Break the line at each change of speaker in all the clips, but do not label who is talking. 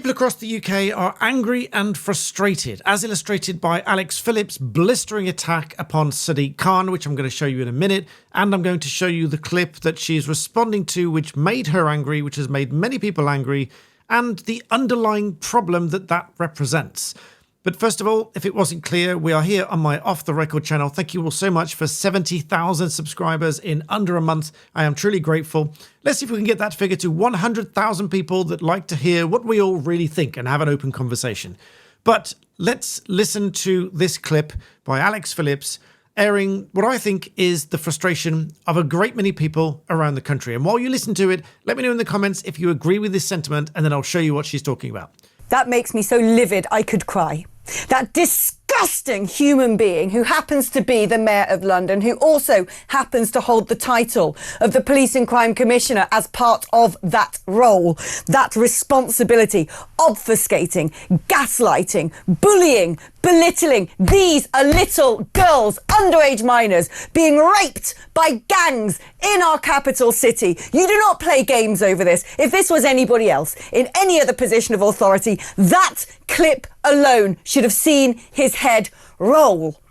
People across the UK are angry and frustrated, as illustrated by Alex Phillips' blistering attack upon Sadiq Khan, which I'm going to show you in a minute, and I'm going to show you the clip that she's responding to, which made her angry, which has made many people angry, and the underlying problem that that represents. But first of all, if it wasn't clear, we are here on my Off the Record channel. Thank you all so much for 70,000 subscribers in under a month. I am truly grateful. Let's see if we can get that figure to 100,000 people that like to hear what we all really think and have an open conversation. But let's listen to this clip by Alex Phillips airing what I think is the frustration of a great many people around the country. And while you listen to it, let me know in the comments if you agree with this sentiment, and then I'll show you what she's talking about.
That makes me so livid I could cry. That disgusting human being who happens to be the Mayor of London, who also happens to hold the title of the Police and Crime Commissioner as part of that role, that responsibility, obfuscating, gaslighting, bullying, belittling. These are little girls, underage minors, being raped by gangs in our capital city. You do not play games over this. If this was anybody else in any other position of authority, that clip alone should have seen his head roll.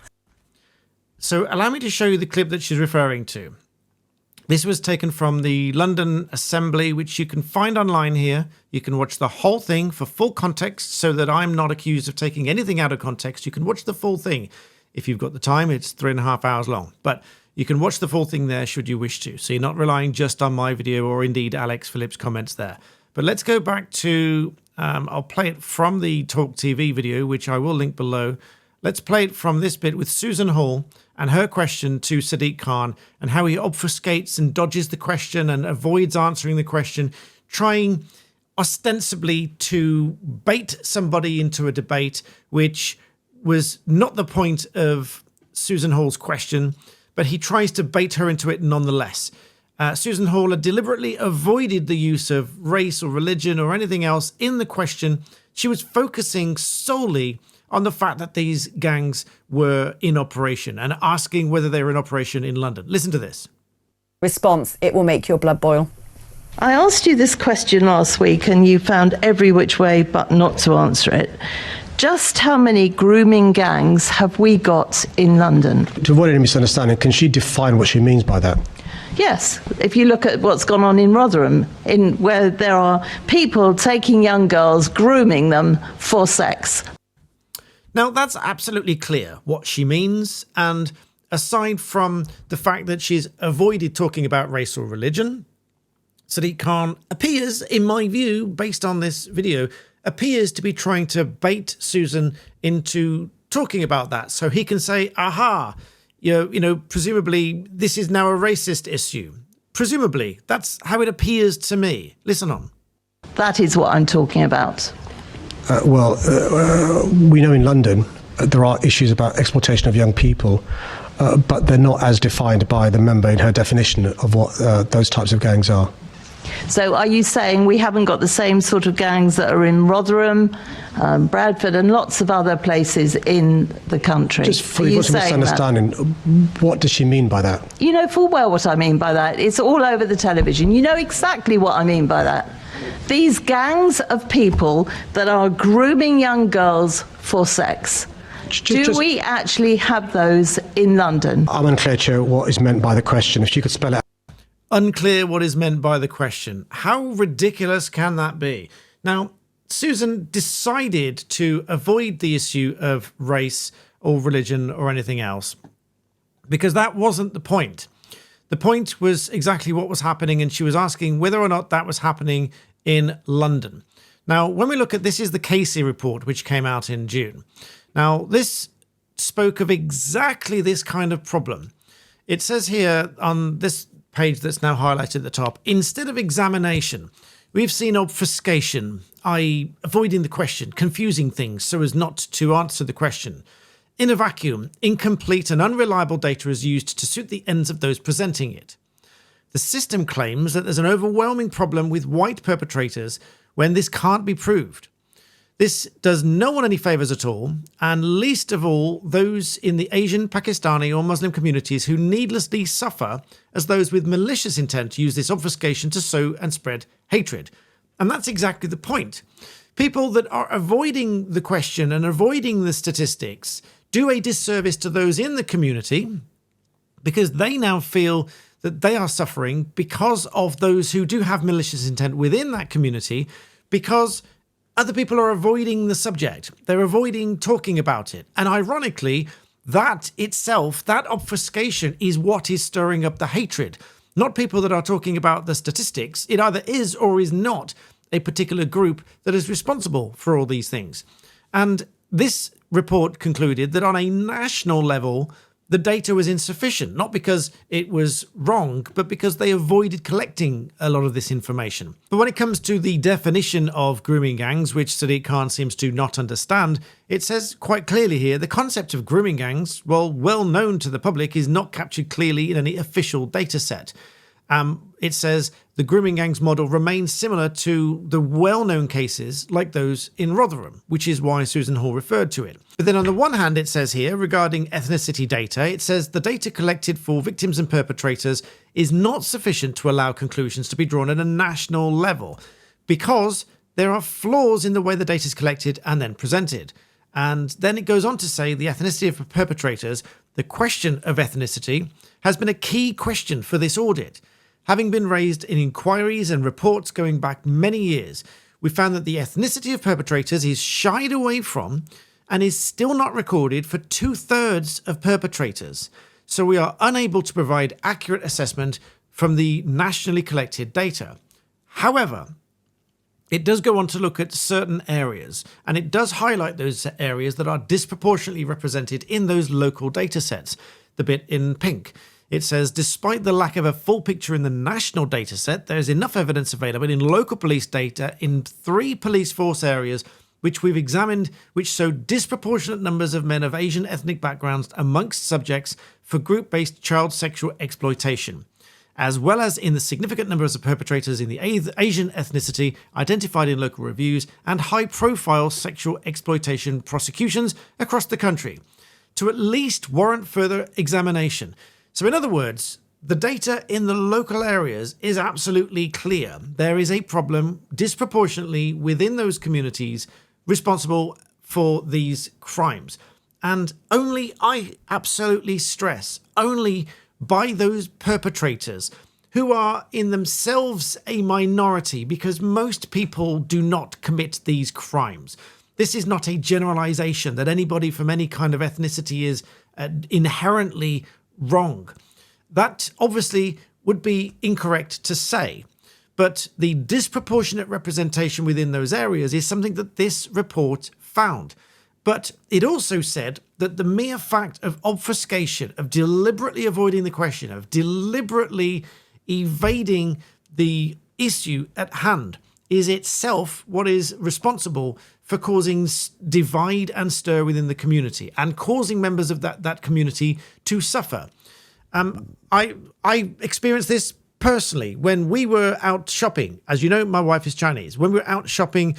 So allow me to show you the clip that she's referring to. This was taken from the London Assembly, which you can find online here. You can watch the whole thing for full context so that I'm not accused of taking anything out of context. You can watch the full thing. If you've got the time, it's 3.5 hours long. But you can watch the full thing there should you wish to. So you're not relying just on my video or indeed Alex Phillips' comments there. But let's go back to, I'll play it from the Talk TV video, which I will link below. Let's play it from this bit with Susan Hall and her question to Sadiq Khan and how he obfuscates and dodges the question and avoids answering the question, trying ostensibly to bait somebody into a debate, which was not the point of Susan Hall's question, but he tries to bait her into it nonetheless. Susan Hall had deliberately avoided the use of race or religion or anything else in the question. She was focusing solely on the fact that these gangs were in operation and asking whether they were in operation in London. Listen to this.
Response, it will make your blood boil.
I asked you this question last week and you found every which way but not to answer it. Just how many grooming gangs have we got in London?
To avoid any misunderstanding, can she define what she means by that?
Yes, if you look at what's gone on in Rotherham, where there are people taking young girls, grooming them for sex.
Now, that's absolutely clear what she means. And aside from the fact that she's avoided talking about race or religion, Sadiq Khan appears, in my view, based on this video, appears to be trying to bait Susan into talking about that so he can say, aha, you know, presumably this is now a racist issue. Presumably, that's how it appears to me. Listen on.
That is what I'm talking about.
We know in London there are issues about exploitation of young people, but they're not as defined by the member in her definition of what those types of gangs are.
So are you saying we haven't got the same sort of gangs that are in Rotherham, Bradford and lots of other places in the country?
Just for your misunderstanding, what does she mean by that?
You know full well what I mean by that. It's all over the television. You know exactly what I mean by that. These gangs of people that are grooming young girls for sex. Do we actually have those in London?
I'm unclear, Chair, what is meant by the question. If you could spell it out.
Unclear what is meant by the question. How ridiculous can that be? Now, Susan decided to avoid the issue of race or religion or anything else because that wasn't the point. The point was exactly what was happening, and she was asking whether or not that was happening in London. Now, when we look at this is the Casey report, which came out in June. Now, this spoke of exactly this kind of problem. It says here on this page that's now highlighted at the top, instead of examination, we've seen obfuscation, i.e. avoiding the question, confusing things so as not to answer the question. In a vacuum, incomplete and unreliable data is used to suit the ends of those presenting it. The system claims that there's an overwhelming problem with white perpetrators when this can't be proved. This does no one any favours at all, and least of all those in the Asian, Pakistani or Muslim communities who needlessly suffer as those with malicious intent use this obfuscation to sow and spread hatred. And that's exactly the point. People that are avoiding the question and avoiding the statistics do a disservice to those in the community, because they now feel that they are suffering because of those who do have malicious intent within that community, because other people are avoiding the subject. They're avoiding talking about it. And ironically, that itself, that obfuscation, is what is stirring up the hatred. Not people that are talking about the statistics. It either is or is not a particular group that is responsible for all these things. And this report concluded that on a national level, the data was insufficient, not because it was wrong, but because they avoided collecting a lot of this information. But when it comes to the definition of grooming gangs, which Sadiq Khan seems to not understand, it says quite clearly here, the concept of grooming gangs, while well known to the public, is not captured clearly in any official data set. It says the grooming gangs model remains similar to the well-known cases like those in Rotherham, which is why Susan Hall referred to it. But then on the one hand, it says here, regarding ethnicity data, it says the data collected for victims and perpetrators is not sufficient to allow conclusions to be drawn at a national level, because there are flaws in the way the data is collected and then presented. And then it goes on to say the ethnicity of perpetrators, the question of ethnicity, has been a key question for this audit. Having been raised in inquiries and reports going back many years, we found that the ethnicity of perpetrators is shied away from and is still not recorded for 2/3 of perpetrators. So we are unable to provide accurate assessment from the nationally collected data. However, it does go on to look at certain areas, and it does highlight those areas that are disproportionately represented in those local data sets, the bit in pink. It says, despite the lack of a full picture in the national data set, there is enough evidence available in local police data in 3 police force areas which we've examined, which show disproportionate numbers of men of Asian ethnic backgrounds amongst subjects for group-based child sexual exploitation, as well as in the significant numbers of perpetrators in the Asian ethnicity identified in local reviews and high-profile sexual exploitation prosecutions across the country, to at least warrant further examination. So in other words, the data in the local areas is absolutely clear. There is a problem disproportionately within those communities responsible for these crimes. And only, I absolutely stress, only by those perpetrators who are in themselves a minority, because most people do not commit these crimes. This is not a generalization that anybody from any kind of ethnicity is inherently wrong. That obviously would be incorrect to say, but the disproportionate representation within those areas is something that this report found. But it also said that the mere fact of obfuscation, of deliberately avoiding the question, of deliberately evading the issue at hand, is itself what is responsible for causing divide and stir within the community and causing members of that community to suffer. I experienced this personally when we were out shopping. As you know, my wife is Chinese. When we were out shopping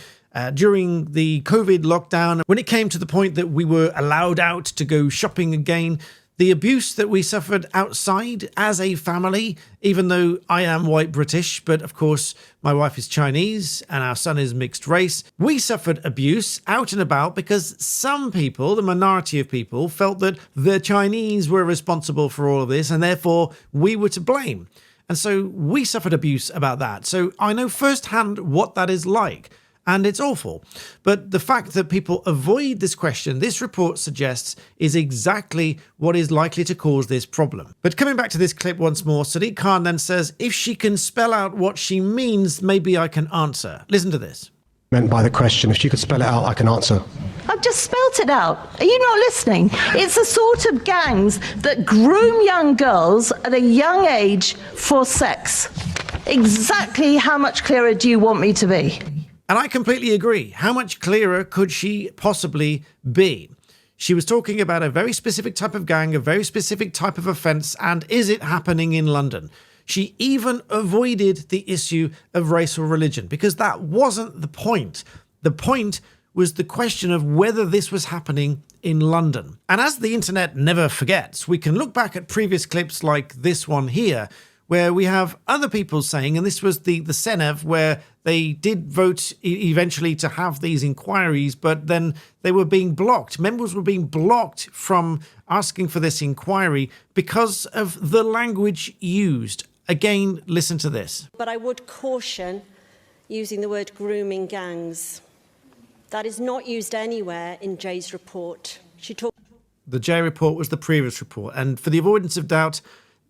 during the COVID lockdown, when it came to the point that we were allowed out to go shopping again, the abuse that we suffered outside as a family, even though I am white British, but of course my wife is Chinese and our son is mixed race, we suffered abuse out and about because some people, the minority of people, felt that the Chinese were responsible for all of this and therefore we were to blame. And so we suffered abuse about that. So I know firsthand what that is like. And it's awful. But the fact that people avoid this question, this report suggests, is exactly what is likely to cause this problem. But coming back to this clip once more, Sadiq Khan then says, if she can spell out what she means, maybe I can answer. Listen to this.
Meant by the question, if she could spell it out, I can answer.
I've just spelt it out. Are you not listening? It's the sort of gangs that groom young girls at a young age for sex. Exactly how much clearer do you want me to be?
And I completely agree. How much clearer could she possibly be? She was talking about a very specific type of gang, a very specific type of offence, and is it happening in London? She even avoided the issue of race or religion because that wasn't the point. The point was the question of whether this was happening in London. And as the internet never forgets, we can look back at previous clips like this one here, where we have other people saying, and this was the Senev, where they did vote eventually to have these inquiries, but then they were being blocked. Members were being blocked from asking for this inquiry because of the language used. Again, listen to this.
But I would caution using the word grooming gangs. That is not used anywhere in Jay's report.
The Jay report was the previous report, and for the avoidance of doubt,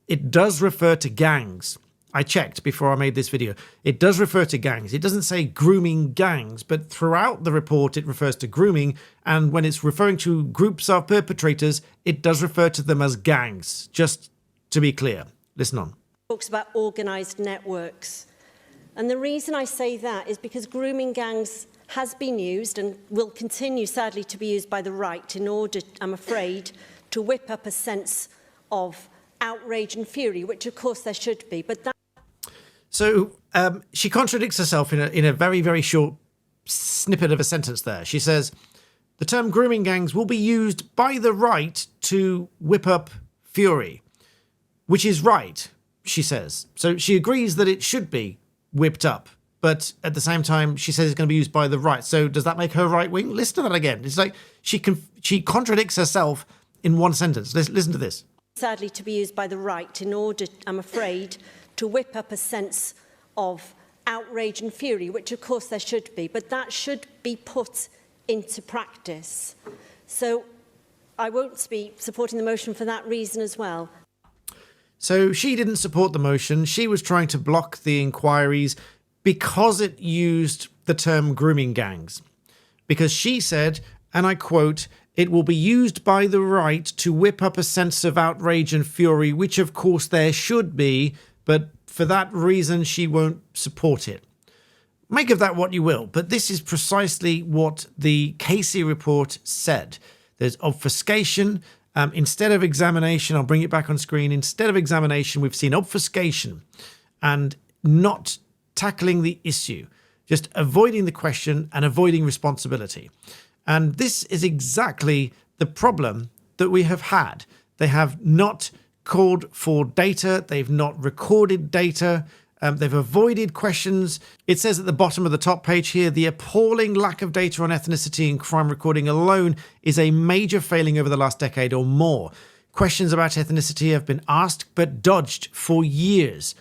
it does refer to gangs. I checked before I made this video. It does refer to gangs. It doesn't say grooming gangs, but throughout the report it refers to grooming, and when it's referring to groups of perpetrators, it does refer to them as gangs, just to be clear. Listen on.
Talks about organised networks. And the reason I say that is because grooming gangs has been used and will continue, sadly, to be used by the right in order, I'm afraid, to whip up a sense of outrage and fury, which of course there should be. But that.
So she contradicts herself in a very, very short snippet of a sentence there. She says, the term grooming gangs will be used by the right to whip up fury, which is right, she says. So she agrees that it should be whipped up, but at the same time, she says it's going to be used by the right. So does that make her right wing? Listen to that again. It's like she contradicts herself in one sentence. Listen to this.
Sadly, to be used by the right in order, I'm afraid, to whip up a sense of outrage and fury, which of course there should be, but that should be put into practice. So I won't be supporting the motion for that reason as well.
So she didn't support the motion. She was trying to block the inquiries because it used the term grooming gangs. Because she said, and I quote, it will be used by the right to whip up a sense of outrage and fury, which of course there should be, but for that reason she won't support it. Make of that what you will, but this is precisely what the Casey report said. There's obfuscation. Instead of examination, I'll bring it back on screen. Instead of examination, we've seen obfuscation and not tackling the issue, just avoiding the question and avoiding responsibility. And this is exactly the problem that we have had. They have not called for data. They've not recorded data. They've avoided questions. It says at the bottom of the top page here, the appalling lack of data on ethnicity in crime recording alone is a major failing over the last decade or more. Questions about ethnicity have been asked but dodged for years.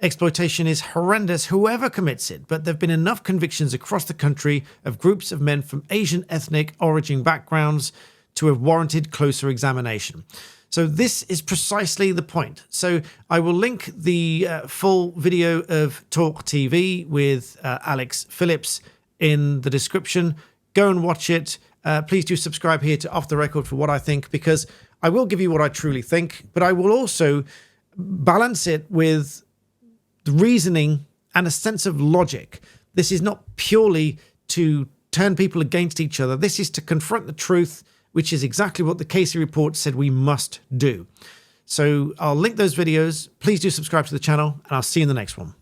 Exploitation is horrendous, whoever commits it, but there have been enough convictions across the country of groups of men from Asian ethnic origin backgrounds to have warranted closer examination. So this is precisely the point. So I will link the full video of Talk TV with Alex Phillips in the description. Go and watch it. Please do subscribe here to Off the Record for what I think, because I will give you what I truly think, but I will also balance it with the reasoning and a sense of logic. This is not purely to turn people against each other. This is to confront the truth, which is exactly what the Casey report said we must do. So I'll link those videos. Please do subscribe to the channel, and I'll see you in the next one.